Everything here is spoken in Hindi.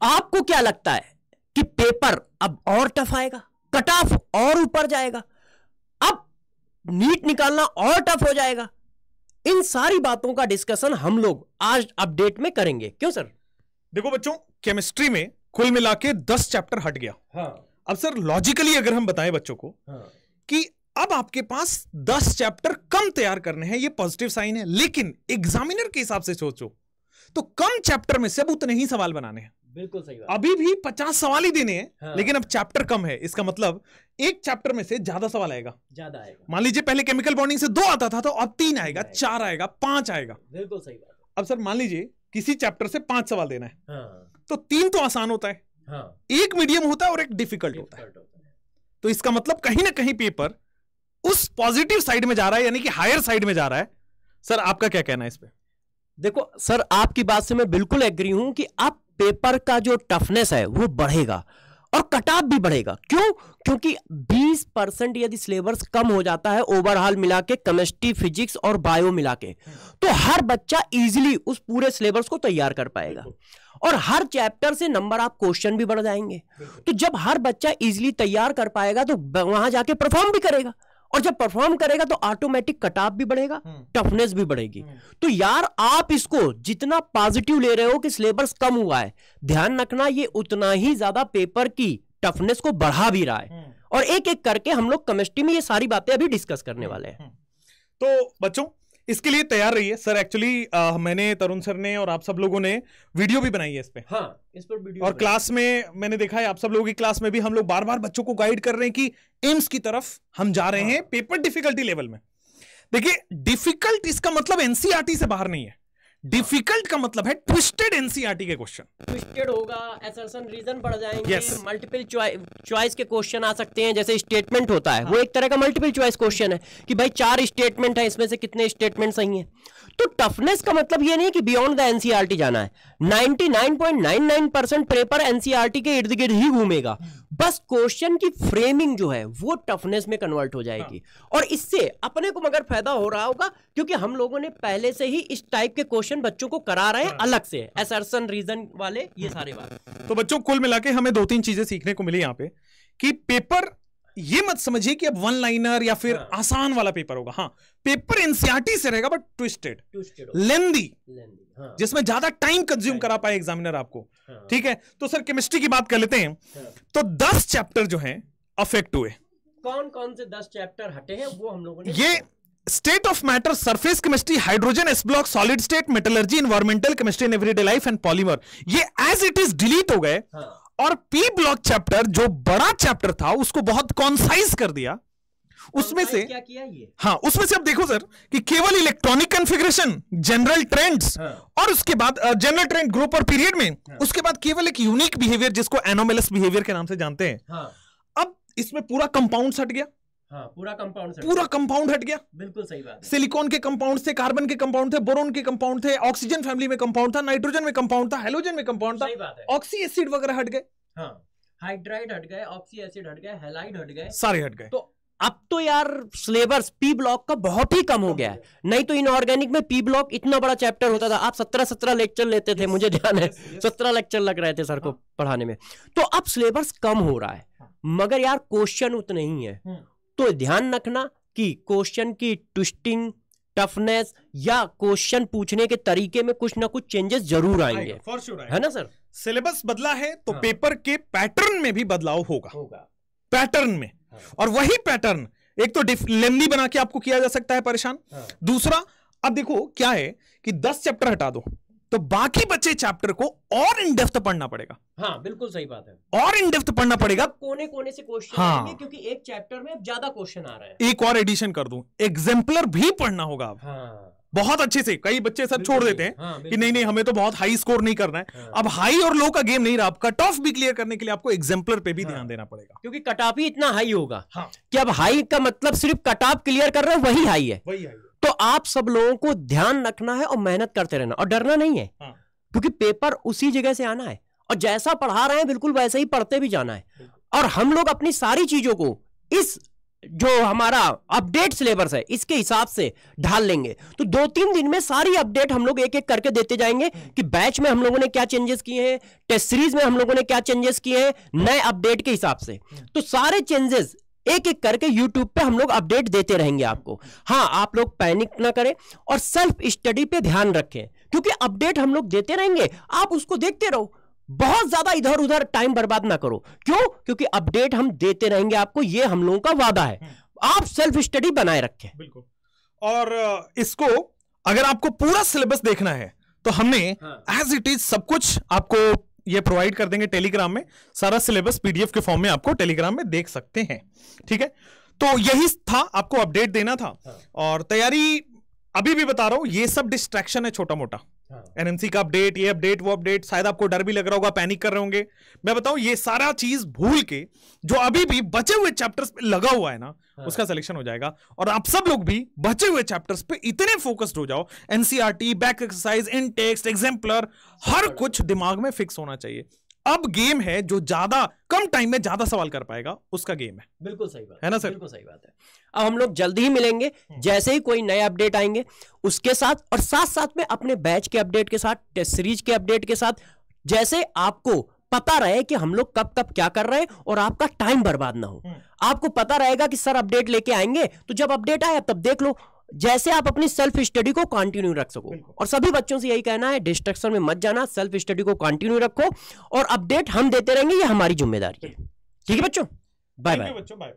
आपको क्या लगता है कि पेपर अब और टफ आएगा, कट ऑफ और ऊपर जाएगा, अब नीट निकालना और टफ हो जाएगा? इन सारी बातों का डिस्कशन हम लोग आज अपडेट में करेंगे। क्यों सर? देखो बच्चों, केमिस्ट्री में कुल मिला के 10 चैप्टर हट गया। हाँ। अब सर लॉजिकली अगर हम बताएं बच्चों को कि अब आपके पास 10 चैप्टर कम तैयार करने हैं, ये पॉजिटिव साइन है। लेकिन एग्जामिनर के हिसाब से सोचो तो कम चैप्टर में से अब उतने ही सवाल बनाने हैं। बिल्कुल सही बात। अभी भी 50 सवाल ही देने हैं। हाँ। लेकिन अब चैप्टर कम है, इसका मतलब एक चैप्टर में से ज्यादा सवाल आएगा। ज्यादा आएगा। मान लीजिए पहले केमिकल बॉन्डिंग से 2 आता था, तो अब 3 आएगा, 4 आएगा, 5 आएगा। बिल्कुल सही बात। अब सर मान लीजिए किसी चैप्टर से 5 सवाल देना है। हाँ। तो 3 तो आसान होता है। हाँ। एक मीडियम होता है और एक डिफिकल्ट होता है। तो इसका मतलब कहीं ना कहीं पेपर उस पॉजिटिव साइड में जा रहा है, यानी कि हायर साइड में जा रहा है। सर आपका क्या कहना है इस पे? देखो सर, आपकी बात से मैं बिल्कुल एग्री हूं कि अब पेपर का जो टफनेस है वो बढ़ेगा और कट ऑफ भी बढ़ेगा। क्यों? क्योंकि 20% यदि सिलेबस कम हो जाता है ओवरऑल मिला के, केमिस्ट्री, फिजिक्स और बायो मिला के, तो हर बच्चा इजीली उस पूरे सिलेबस को तैयार कर पाएगा और हर चैप्टर से नंबर ऑफ क्वेश्चन भी बढ़ जाएंगे। तो जब हर बच्चा इजीली तैयार कर पाएगा तो वहां जाके परफॉर्म भी करेगा, और जब परफॉर्म करेगा तो ऑटोमेटिक कट ऑफ भी बढ़ेगा, टफनेस भी बढ़ेगी। तो यार आप इसको जितना पॉजिटिव ले रहे हो कि सिलेबस कम हुआ है, ध्यान रखना ये उतना ही ज्यादा पेपर की टफनेस को बढ़ा भी रहा है। और एक एक करके हम लोग केमिस्ट्री में ये सारी बातें अभी डिस्कस करने वाले हैं। तो बच्चों इसके लिए तैयार रहिए। सर एक्चुअली मैंने, तरुण सर ने और आप सब लोगों ने वीडियो भी बनाई है इस पे। हाँ, इस पर वीडियो। और क्लास में मैंने देखा है, आप सब लोगों की क्लास में भी हम लोग बार बार बच्चों को गाइड कर रहे हैं कि एम्स की तरफ हम जा रहे हैं पेपर डिफिकल्टी लेवल में। देखिए डिफिकल्ट इसका मतलब एनसीईआरटी से बाहर नहीं है। डिफिकल्ट का मतलब है ट्विस्टेड एनसीईआरटी के क्वेश्चन। ट्विस्टेड होगा, असर्शन रीजन बढ़ जाएंगे, Yes. मल्टीपल चॉइस के क्वेश्चन आ सकते हैं। जैसे स्टेटमेंट होता है, वो एक तरह का मल्टीपल चॉइस क्वेश्चन है कि भाई 4 स्टेटमेंट है, इसमें से कितने स्टेटमेंट सही हैं। तो टफनेस का मतलब ये नहीं कि बियॉन्ड द एनसीईआरटी जाना है। 99.99% पेपर एनसीईआरटी के इर्द गिर्द ही घूमेगा। बस क्वेश्चन की फ्रेमिंग जो है वो टफनेस में कन्वर्ट हो जाएगी। और इससे अपने को मगर फायदा हो रहा होगा, क्योंकि हम लोगों ने पहले से ही इस टाइप के क्वेश्चन बच्चों को करा रहे हैं अलग से, असर्शन रीजन वाले, ये सारे बात। तो बच्चों कुल मिला के हमें 2-3 चीजें सीखने को मिली यहाँ पे कि पेपर ये मत समझिए कि अब 1 लाइनर या फिर आसान वाला पेपर होगा। हाँ, पेपर एनसीईआरटी से रहेगा बट ट्विस्टेड, लेंदी, जिसमें ज्यादा टाइम कंज्यूम करा पाए एग्जामिनर आपको। ठीक है, तो सर केमिस्ट्री की बात कर लेते हैं। तो 10 चैप्टर जो हैं अफेक्ट हुए। कौन कौन से 10 चैप्टर हटे हैं वो हम लोगों ने? ये state of matter, surface chemistry, hydrogen, S block, solid state, metallurgy, environmental chemistry in everyday life and polymer, ये एज इट इज डिलीट हो गए। और पी ब्लॉक चैप्टर जो बड़ा चैप्टर था उसको बहुत कॉन्साइज कर दिया। उसमें से क्या किया ये? हाँ, उसमें से अब देखो सर कि केवल इलेक्ट्रॉनिक कॉन्फ़िगरेशन, जनरल ट्रेंड्स, और उसके बाद जनरल ट्रेंड, ग्रुप और पीरियड में, उसके बाद केवल एक यूनिक बिहेवियर जिसको एनोमेलस बिहेवियर के नाम से जानते हैं। अब इसमें पूरा कंपाउंड हट गया। पूरा कंपाउंड हट गया। बिल्कुल सही बात है। सिलिकॉन के कंपाउंड थे, कार्बन के कंपाउंड थे, बोरोन के कंपाउंड थे, ऑक्सीजन फैमिली में कंपाउंड था, नाइट्रोजन में कंपाउंड था, हेलोजन में कंपाउंड था, ऑक्सी एसिड वगैरह हट गए। हाइड्राइड हट गए, ऑक्सी एसिड हट गए, हैलाइड हट गए, सारे हट गए। तो अब तो यार सिलेबस पी ब्लॉक का बहुत ही कम हो गया है। नहीं तो इनऑर्गेनिक में पी ब्लॉक इतना बड़ा चैप्टर होता था, आप 17 लेक्चर लेते थे, मुझे ध्यान है 17 लेक्चर लग रहे थे सर को पढ़ाने में। तो अब सिलेबस कम हो रहा है, मगर यार क्वेश्चन उतने ही है। तो ध्यान रखना कि क्वेश्चन की ट्विस्टिंग, टफनेस या क्वेश्चन पूछने के तरीके में कुछ ना कुछ चेंजेस जरूर आएंगे, है ना सर? सिलेबस बदला है तो पेपर के पैटर्न में भी बदलाव होगा। पैटर्न में, और वही पैटर्न एक तो लेंदी बना के आपको किया जा सकता है परेशान। दूसरा, अब देखो क्या है कि 10 चैप्टर हटा दो तो बाकी बचे चैप्टर को और इन डेप्थ पढ़ना पड़ेगा। हाँ, बिल्कुल सही बात है। और इन डेप्थ पढ़ना पड़ेगा, कोने कोने से क्वेश्चन आएंगे, क्योंकि एक चैप्टर में ज्यादा क्वेश्चन आ रहे हैं। एक और एडिशन कर दूं, एग्जाम्पलर भी पढ़ना होगा अब। बहुत अच्छे से। कई बच्चे सर छोड़ देते हैं कि नहीं हमें तो बहुत हाई स्कोर नहीं करना है। अब हाई और लो का गेम नहीं रहा, कट ऑफ भी क्लियर करने के लिए आपको एग्जाम्पलर पे भी ध्यान देना पड़ेगा, क्योंकि कट ऑफ ही इतना हाई होगा कि अब हाई का मतलब सिर्फ कट ऑफ क्लियर कर रहे हैं वही हाई है। तो आप सब लोगों को ध्यान रखना है और मेहनत करते रहना और डरना नहीं है, क्योंकि पेपर उसी जगह से आना है और जैसा पढ़ा रहे हैं बिल्कुल वैसे ही पढ़ते भी जाना है। और हम लोग अपनी सारी चीजों को इस जो हमारा अपडेट सिलेबस है इसके हिसाब से ढाल लेंगे, तो 2-3 दिन में सारी अपडेट हम लोग एक एक करके देते जाएंगे कि बैच में हम लोगों ने क्या चेंजेस किए हैं, टेस्ट सीरीज में हम लोगों ने क्या चेंजेस किए हैं नए अपडेट के हिसाब से। तो सारे चेंजेस एक एक करके YouTube पे हम लोग अपडेट देते रहेंगे आपको। हाँ, आप लोग पैनिक ना करें और सेल्फ स्टडी पे ध्यान रखें, क्योंकि अपडेट हम लोग देते रहेंगे, आप उसको देखते रहो, बहुत ज्यादा इधर उधर टाइम बर्बाद ना करो। क्यों? क्योंकि अपडेट हम देते रहेंगे आपको, ये हम लोगों का वादा है। आप सेल्फ स्टडी बनाए रखें। बिल्कुल। और इसको अगर आपको पूरा सिलेबस देखना है तो हमने एज इट इज सब कुछ आपको ये प्रोवाइड कर देंगे टेलीग्राम में। सारा सिलेबस पीडीएफ के फॉर्म में आपको टेलीग्राम में देख सकते हैं। ठीक है, तो यही था, आपको अपडेट देना था। और तैयारी अभी भी बता रहा हूं, ये सब डिस्ट्रैक्शन है छोटा मोटा। एनएमसी का अपडेट, ये अपडेट, वो अपडेट, शायद आपको डर भी लग रहा होगा, पैनिक कर रहे होंगे। मैं बताऊं, ये सारा चीज भूल के जो अभी भी बचे हुए चैप्टर्स पे लगा हुआ है ना, उसका सिलेक्शन हो जाएगा। और आप सब लोग भी बचे हुए चैप्टर्स पे इतने फोकस्ड हो जाओ, एनसीईआरटी, बैक एक्सरसाइज, इन टेक्स्ट, एग्जाम्पलर, हर कुछ दिमाग में फिक्स होना चाहिए। अब गेम है जो ज्यादा कम टाइम में ज्यादा सवाल कर पाएगा, उसका गेम है। बिल्कुल सही बात है ना सर? बिल्कुल सही बात है। अब हम लोग जल्दी ही मिलेंगे, जैसे ही कोई नए अपडेट आएंगे उसके साथ, और साथ साथ में अपने बैच के अपडेट के साथ, टेस्ट सीरीज के अपडेट के साथ, जैसे आपको पता रहे कि हम लोग कब कब क्या कर रहे हैं और आपका टाइम बर्बाद ना हो। आपको पता रहेगा कि सर अपडेट लेके आएंगे, तो जब अपडेट आया तब देख लो, जैसे आप अपनी सेल्फ स्टडी को कंटिन्यू रख सको। और सभी बच्चों से यही कहना है, डिस्ट्रैक्शन में मत जाना, सेल्फ स्टडी को कंटिन्यू रखो और अपडेट हम देते रहेंगे, ये हमारी जिम्मेदारी है। ठीक है बच्चों, बाय बाय। बच्चों बाय।